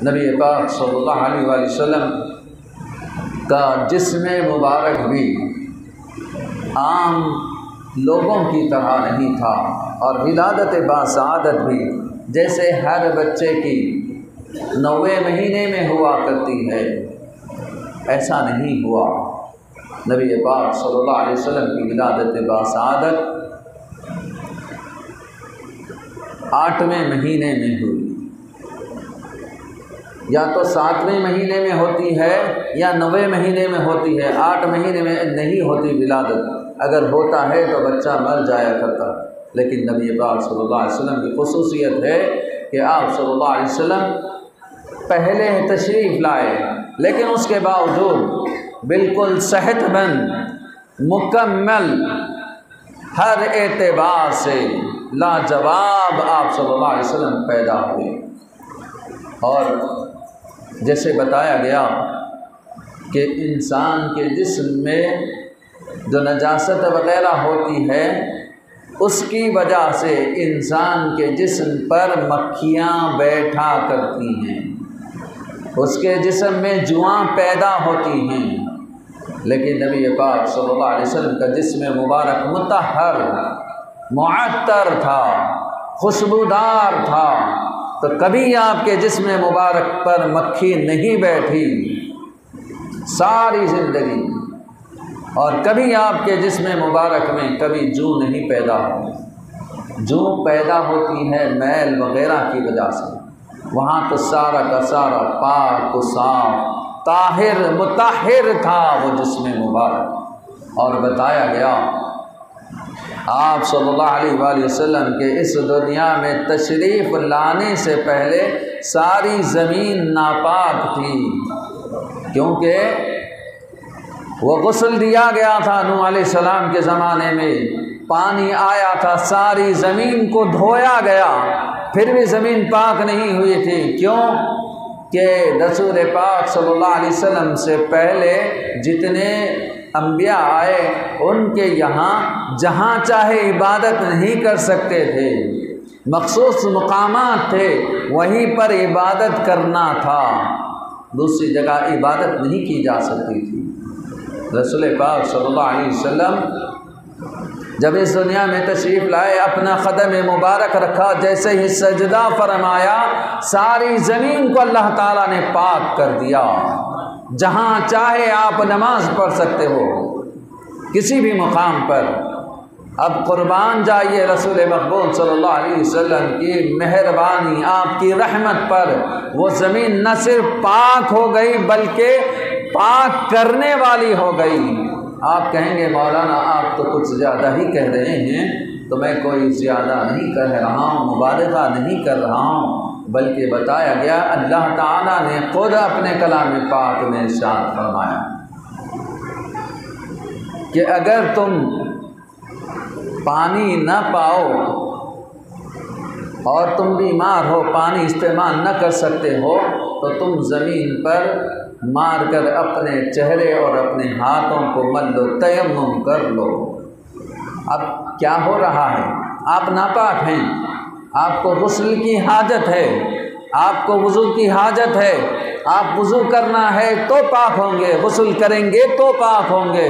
نبی پاک صلی اللہ علیہ وآلہ وسلم کا جسم مبارک بھی عام لوگوں کی طرح نہیں تھا، اور ولادت باسعادت بھی جیسے ہر بچے کی 9ویں مہینے میں ہوا کرتی ہے ایسا نہیں ہوا۔ نبی پاک صلی اللہ علیہ وسلم کی ولادت باسعادت 8ویں مہینے میں ہوئی، یا تو 7ویں مہینے میں ہوتی ہے یا 9ویں مہینے میں ہوتی ہے، 8 مہینے میں نہیں ہوتی ولادت۔ اگر ہوتا ہے تو بچہ مر جایا کرتا، لیکن نبی پاک صلی اللہ علیہ وسلم کی خصوصیت ہے کہ آپ صلی اللہ علیہ وسلم پہلے تشریف لائے، لیکن اس کے باوجود بالکل صحت مند، مکمل، ہر اعتبار سے لاجواب آپ صلی اللہ علیہ وسلم پیدا ہوئے۔ اور جیسے بتایا گیا کہ انسان کے جسم میں جو نجاست وغیرہ ہوتی ہے اس کی وجہ سے انسان کے جسم پر مکھیاں بیٹھا کرتی ہیں، اس کے جسم میں جواں پیدا ہوتی ہیں، لیکن نبی پاک صلی اللہ علیہ وسلم کا جسم مبارک مطہر، معطر تھا، خوشبودار تھا، تو کبھی آپ کے جسم مبارک پر مکھی نہیں بیٹھی ساری زندگی، اور کبھی آپ کے جسم مبارک میں کبھی جو نہیں پیدا ہوئی۔ جو پیدا ہوتی ہے میل وغیرہ کی وجہ سے، وہاں تو سارا کا سارا پاک و صاف، طاہر مطہر تھا وہ جسم مبارک۔ اور بتایا گیا آپ صلی اللہ علیہ وآلہ وسلم کے اس دنیا میں تشریف لانے سے پہلے ساری زمین ناپاک تھی، کیونکہ وہ غسل دیا گیا تھا نوح علیہ السلام کے زمانے میں، پانی آیا تھا، ساری زمین کو دھویا گیا، پھر بھی زمین پاک نہیں ہوئی تھی۔ کیوں؟ کہ رسول پاک صلی اللہ علیہ وسلم سے پہلے جتنے انبیاء آئے ان کے یہاں جہاں چاہے عبادت نہیں کر سکتے تھے، مخصوص مقامات تھے، وہیں پر عبادت کرنا تھا، دوسری جگہ عبادت نہیں کی جا سکتی تھی۔ رسول پاک صلی اللہ علیہ وسلم جب اس دنیا میں تشریف لائے، اپنا قدم مبارک رکھا، جیسے ہی سجدہ فرمایا ساری زمین کو اللہ تعالیٰ نے پاک کر دیا۔ جہاں چاہے آپ نماز پڑھ سکتے ہو کسی بھی مقام پر۔ اب قربان جائیے رسول مقبول صلی اللہ علیہ وسلم کی مہربانی، آپ کی رحمت پر وہ زمین نہ صرف پاک ہو گئی بلکہ پاک کرنے والی ہو گئی۔ آپ کہیں گے مولانا آپ تو کچھ زیادہ ہی کہہ رہے ہیں، تو میں کوئی زیادہ نہیں کہہ رہا ہوں، مبالغہ نہیں کر رہا ہوں، بلکہ بتایا گیا اللہ تعالیٰ نے خود اپنے کلام پاک میں ارشاد فرمایا کہ اگر تم پانی نہ پاؤ اور تم بیمار ہو، پانی استعمال نہ کر سکتے ہو، تو تم زمین پر مار کر اپنے چہرے اور اپنے ہاتھوں کو مل لو، تیمم کر لو۔ اب کیا ہو رہا ہے؟ آپ ناپاک ہیں، آپ کو غسل کی حاجت ہے، آپ کو وضو کی حاجت ہے، آپ وضو کرنا ہے تو پاک ہوں گے، غسل کریں گے تو پاک ہوں گے،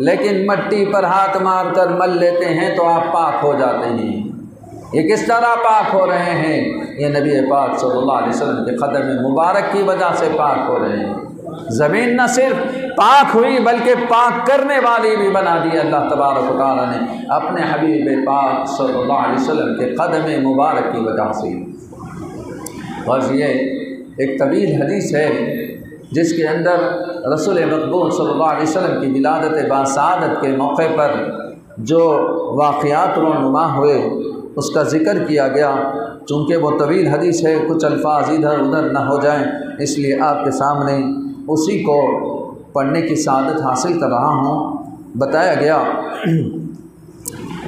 لیکن مٹی پر ہاتھ مار کر مل لیتے ہیں تو آپ پاک ہو جاتے ہیں۔ یہ کس طرح پاک ہو رہے ہیں؟ یہ نبی پاک صلی اللہ علیہ وسلم کے قدم مبارک کی وجہ سے پاک ہو رہے ہیں۔ زمین نہ صرف پاک ہوئی بلکہ پاک کرنے والی بھی بنا دی اللہ تبارک و تعالیٰ نے اپنے حبیب پاک صلی اللہ علیہ وسلم کے قدم مبارک کی وجہ سے۔ اور یہ ایک طویل حدیث ہے جس کے اندر رسول مقبول صلی اللہ علیہ وسلم کی ولادت باسعادت کے موقع پر جو واقعات رونما ہوئے اس کا ذکر کیا گیا۔ چونکہ وہ طویل حدیث ہے، کچھ الفاظ ادھر ادھر نہ ہو جائیں، اس لیے آپ کے سامنے اسی کو پڑھنے کی سعادت حاصل کر رہا ہوں۔ بتایا گیا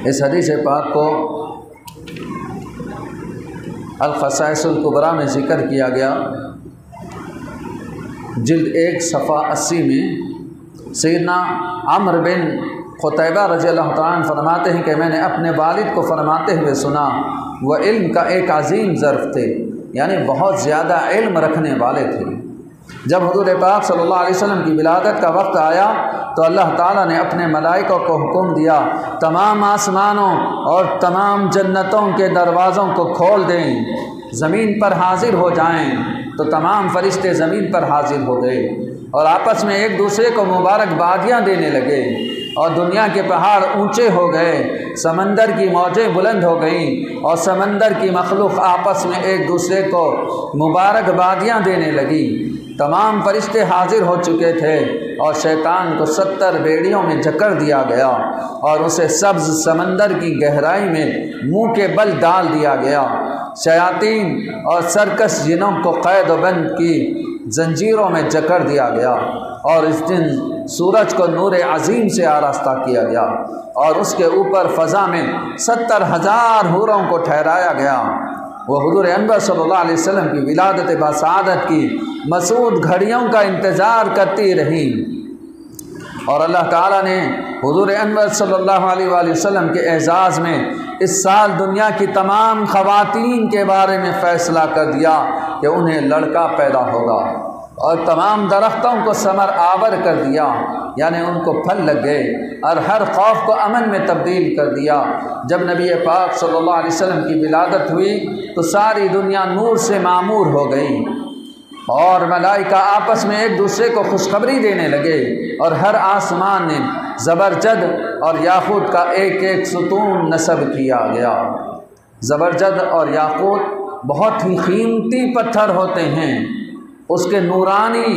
اس حدیث پاک کو الخصائص الکبریٰ میں ذکر کیا گیا، جلد 1 صفحہ 80 میں سیدنا عمرو بن قتیبہ رضی اللہ تعالیٰ عنہ فرماتے ہیں کہ میں نے اپنے والد کو فرماتے ہوئے سنا، وہ علم کا ایک عظیم ظرف تھے، یعنی بہت زیادہ علم رکھنے والے تھے۔ جب حضور پاک صلی اللہ علیہ وسلم کی ولادت کا وقت آیا تو اللہ تعالیٰ نے اپنے ملائکہ کو حکم دیا تمام آسمانوں اور تمام جنتوں کے دروازوں کو کھول دیں، زمین پر حاضر ہو جائیں۔ تو تمام فرشتے زمین پر حاضر ہو گئے اور آپس میں ایک دوسرے کو مبارکبادیاں دینے لگے، اور دنیا کے پہاڑ اونچے ہو گئے، سمندر کی موجیں بلند ہو گئیں، اور سمندر کی مخلوق آپس میں ایک دوسرے کو مبارکبادیاں دینے لگی۔ تمام فرشتے حاضر ہو چکے تھے اور شیطان کو 70 بیڑیوں میں جکڑ دیا گیا اور اسے سبز سمندر کی گہرائی میں منہ کے بل ڈال دیا گیا۔ شیاطین اور سرکش جنوں کو قید و بند کی زنجیروں میں جکڑ دیا گیا، اور اس دن سورج کو نور عظیم سے آراستہ کیا گیا، اور اس کے اوپر فضا میں 70,000 حوروں کو ٹھہرایا گیا۔ وہ حضور انور صلی اللہ علیہ وسلم کی ولادت باسعادت کی مسعود گھڑیوں کا انتظار کرتی رہیں، اور اللہ تعالیٰ نے حضور انور صلی اللہ علیہ وآلہ وسلم کے اعزاز میں اس سال دنیا کی تمام خواتین کے بارے میں فیصلہ کر دیا کہ انہیں لڑکا پیدا ہوگا، اور تمام درختوں کو ثمر آور کر دیا، یعنی ان کو پھل لگ گئے، اور ہر خوف کو امن میں تبدیل کر دیا۔ جب نبی پاک صلی اللہ علیہ وسلم کی ولادت ہوئی تو ساری دنیا نور سے معمور ہو گئی، اور ملائکہ آپس میں ایک دوسرے کو خوشخبری دینے لگے، اور ہر آسمان نے زبرجد اور یاقوت کا ایک ایک ستون نصب کیا گیا۔ زبرجد اور یاقوت بہت ہی قیمتی پتھر ہوتے ہیں، اس کے نورانی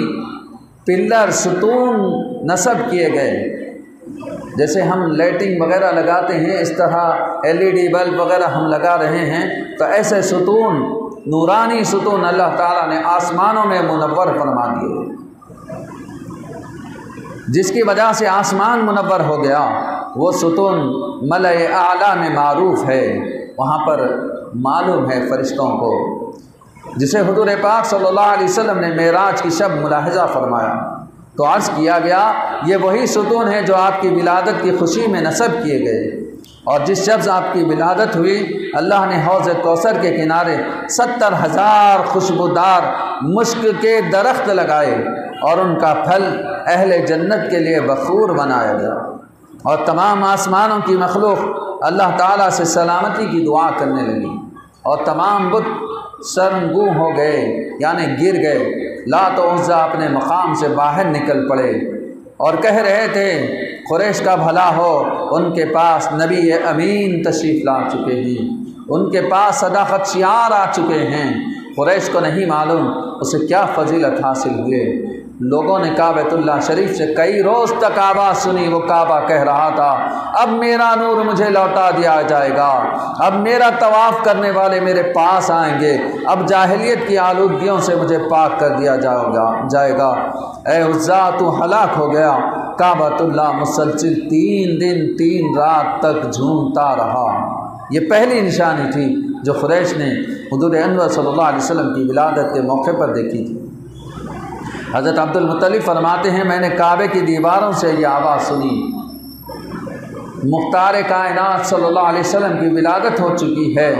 پلر ستون نصب کیے گئے۔ جیسے ہم لائٹنگ وغیرہ لگاتے ہیں اس طرح LED بلب وغیرہ ہم لگا رہے ہیں، تو ایسے ستون، نورانی ستون اللہ تعالیٰ نے آسمانوں میں منور فرما دیے، جس کی وجہ سے آسمان منور ہو گیا۔ وہ ستون ملأ اعلیٰ میں معروف ہے، وہاں پر معلوم ہے فرشتوں کو، جسے حضور پاک صلی اللہ علیہ وسلم نے معراج کی شب ملاحظہ فرمایا تو عرض کیا گیا یہ وہی ستون ہے جو آپ کی ولادت کی خوشی میں نصب کیے گئے، اور جس شب آپ کی ولادت ہوئی اللہ نے حوض کوثر کے کنارے 70,000 خوشبودار مشک کے درخت لگائے، اور ان کا پھل اہل جنت کے لیے بخور بنایا گیا، اور تمام آسمانوں کی مخلوق اللہ تعالیٰ سے سلامتی کی دعا کرنے لگی، اور تمام بت سرنگوں ہو گئے، یعنی گر گئے۔ لات و عزیٰ اپنے مقام سے باہر نکل پڑے اور کہہ رہے تھے قریش کا بھلا ہو، ان کے پاس نبی امین تشریف لا چکے ہیں، ان کے پاس صداقت شعار آ چکے ہیں۔ قریش کو نہیں معلوم اسے کیا فضیلت حاصل ہوئے۔ لوگوں نے کعبۃ اللہ شریف سے کئی روز تک آواز سنی، وہ کعبہ کہہ رہا تھا اب میرا نور مجھے لوٹا دیا جائے گا، اب میرا طواف کرنے والے میرے پاس آئیں گے، اب جاہلیت کی آلودگیوں سے مجھے پاک کر دیا جائے گا۔ اے عزا تو ہلاک ہو گیا۔ کعبۃ اللہ مسلسل 3 دن 3 رات تک جھومتا رہا۔ یہ پہلی نشانی تھی جو قریش نے حضور انور صلی اللہ علیہ وسلم کی ولادت کے موقع پر دیکھی تھی۔ حضرت عبد المطلب فرماتے ہیں میں نے کعبے کی دیواروں سے یہ آواز سنی، مختار کائنات صلی اللہ علیہ وسلم کی ولادت ہو چکی ہے،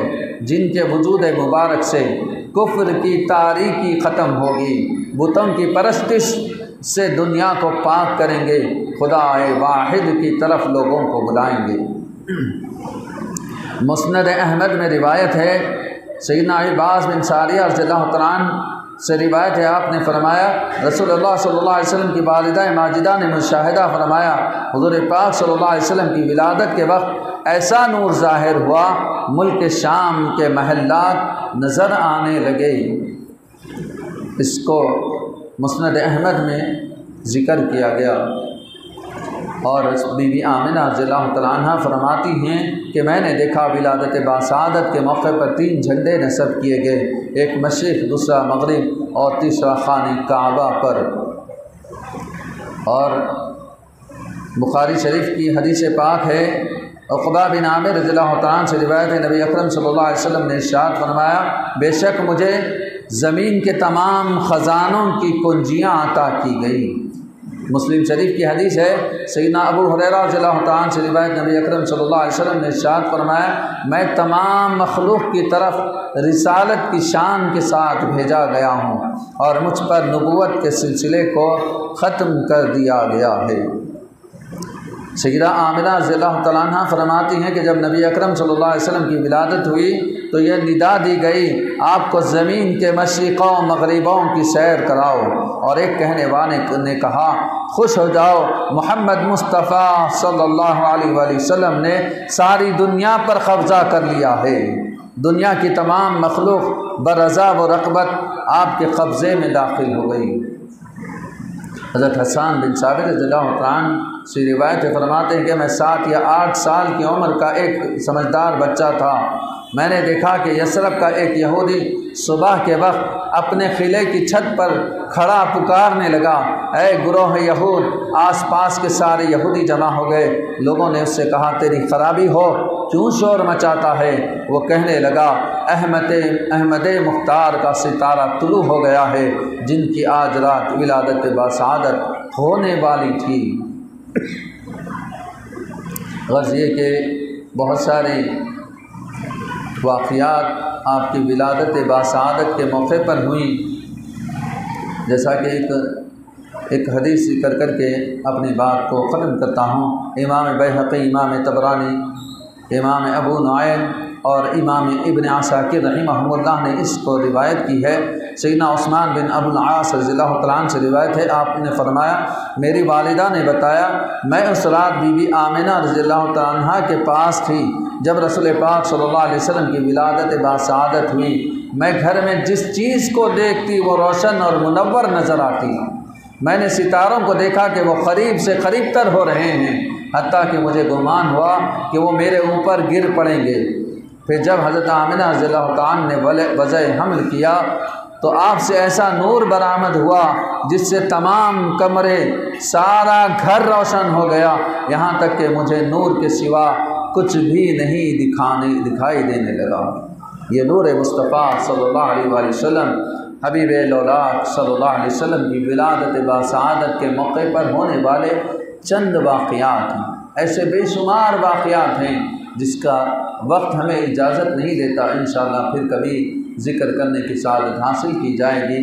جن کے وجود مبارک سے کفر کی تاریکی ختم ہوگی، بتوں کی پرستش سے دنیا کو پاک کریں گے، خدا واحد کی طرف لوگوں کو بلائیں گے۔ مسند احمد میں روایت ہے، سیدنا عباس بن ساریہ رضی اللہ تعالیٰ عنہ سے روایت ہے، آپ نے فرمایا رسول اللہ صلی اللہ علیہ وسلم کی والدہ ماجدہ نے مشاہدہ فرمایا حضور پاک صلی اللہ علیہ وسلم کی ولادت کے وقت ایسا نور ظاہر ہوا ملک شام کے محلات نظر آنے لگے۔ اس کو مسند احمد میں ذکر کیا گیا، اور بی بی آمنہ رضی اللہ تعالیٰ عنہ فرماتی ہیں کہ میں نے دیکھا ولادت باسعادت کے موقع پر 3 جھنڈے نصب کیے گئے، ایک مشرق، دوسرا مغرب اور تیسرا خانہ کعبہ پر۔ اور بخاری شریف کی حدیث پاک ہے، عقبہ بن عامر رضی اللہ تعالیٰ عنہ سے روایت ہے، نبی اکرم صلی اللہ علیہ وسلم نے ارشاد فرمایا بے شک مجھے زمین کے تمام خزانوں کی کنجیاں عطا کی گئی، مسلم شریف کی حدیث ہے، سیدنا ابو ہریرہ رضی اللہ تعالیٰ عنہ سے روایت، نبی اکرم صلی اللہ علیہ وسلم نے ارشاد فرمایا، میں تمام مخلوق کی طرف رسالت کی شان کے ساتھ بھیجا گیا ہوں اور مجھ پر نبوت کے سلسلے کو ختم کر دیا گیا ہے۔ سیدہ آمنہ رضی اللہ تعالیٰ عنہ فرماتی ہیں کہ جب نبی اکرم صلی اللہ علیہ وسلم کی ولادت ہوئی تو یہ ندا دی گئی، آپ کو زمین کے مشرقوں و مغربوں کی سیر کراؤ، اور ایک کہنے والے نے کہا، خوش ہو جاؤ، محمد مصطفیٰ صلی اللہ علیہ وآلہ وسلم نے ساری دنیا پر قبضہ کر لیا ہے، دنیا کی تمام مخلوق برضا و رغبت آپ کے قبضے میں داخل ہو گئی۔ حضرت حسان بن ثابت رضی اللہ عنہ سے روایت فرماتے ہیں کہ میں 7 یا 8 سال کی عمر کا ایک سمجھدار بچہ تھا، میں نے دیکھا کہ یثرب کا ایک یہودی صبح کے وقت اپنے قلعے کی چھت پر کھڑا پکارنے لگا، اے گروہ یہود، آس پاس کے سارے یہودی جمع ہو گئے۔ لوگوں نے اس سے کہا، تیری خرابی ہو، کیوں شور مچاتا ہے؟ وہ کہنے لگا، احمد مختار کا ستارہ طلوع ہو گیا ہے، جن کی آج رات ولادت باسعادت ہونے والی تھی۔ غرض یہ کہ بہت سارے واقعات آپ کی ولادت باسعادت کے موقع پر ہوئیں، جیسا کہ ایک حدیث ذکر کر کے اپنی بات کو ختم کرتا ہوں۔ امام بیہقی، امام طبرانی، امام ابو نعیم اور امام ابن عساکر رحمہ اللہ نے اس کو روایت کی ہے۔ سیدنا عثمان بن ابو العاص رضی اللہ تعالیٰ عنہ سے روایت ہے، آپ نے فرمایا، میری والدہ نے بتایا، میں اس رات بی بی آمنہ رضی اللہ تعالیٰ عنہ کے پاس تھی جب رسول پاک صلی اللہ علیہ وسلم کی ولادت باسعادت ہوئی۔ میں گھر میں جس چیز کو دیکھتی وہ روشن اور منور نظر آتی۔ میں نے ستاروں کو دیکھا کہ وہ قریب سے قریب تر ہو رہے ہیں، حتیٰ کہ مجھے گمان ہوا کہ وہ میرے اوپر گر پڑیں گے۔ پھر جب حضرت آمنہ رضی اللہ تعالیٰ نے وضع حمل کیا تو آپ سے ایسا نور برآمد ہوا جس سے تمام کمرے، سارا گھر روشن ہو گیا، یہاں تک کہ مجھے نور کے سوا کچھ بھی نہیں دکھائی دینے لگا۔ یہ نور مصطفیٰ صلی اللہ علیہ وآلہ وسلم، حبیب لولاک صلی اللہ علیہ وسلم کی ولادت باسعادت کے موقع پر ہونے والے چند واقعات ہیں۔ ایسے بے شمار واقعات ہیں جس کا وقت ہمیں اجازت نہیں دیتا، انشاءاللہ پھر کبھی ذکر کرنے کی سعادت حاصل کی جائے گی۔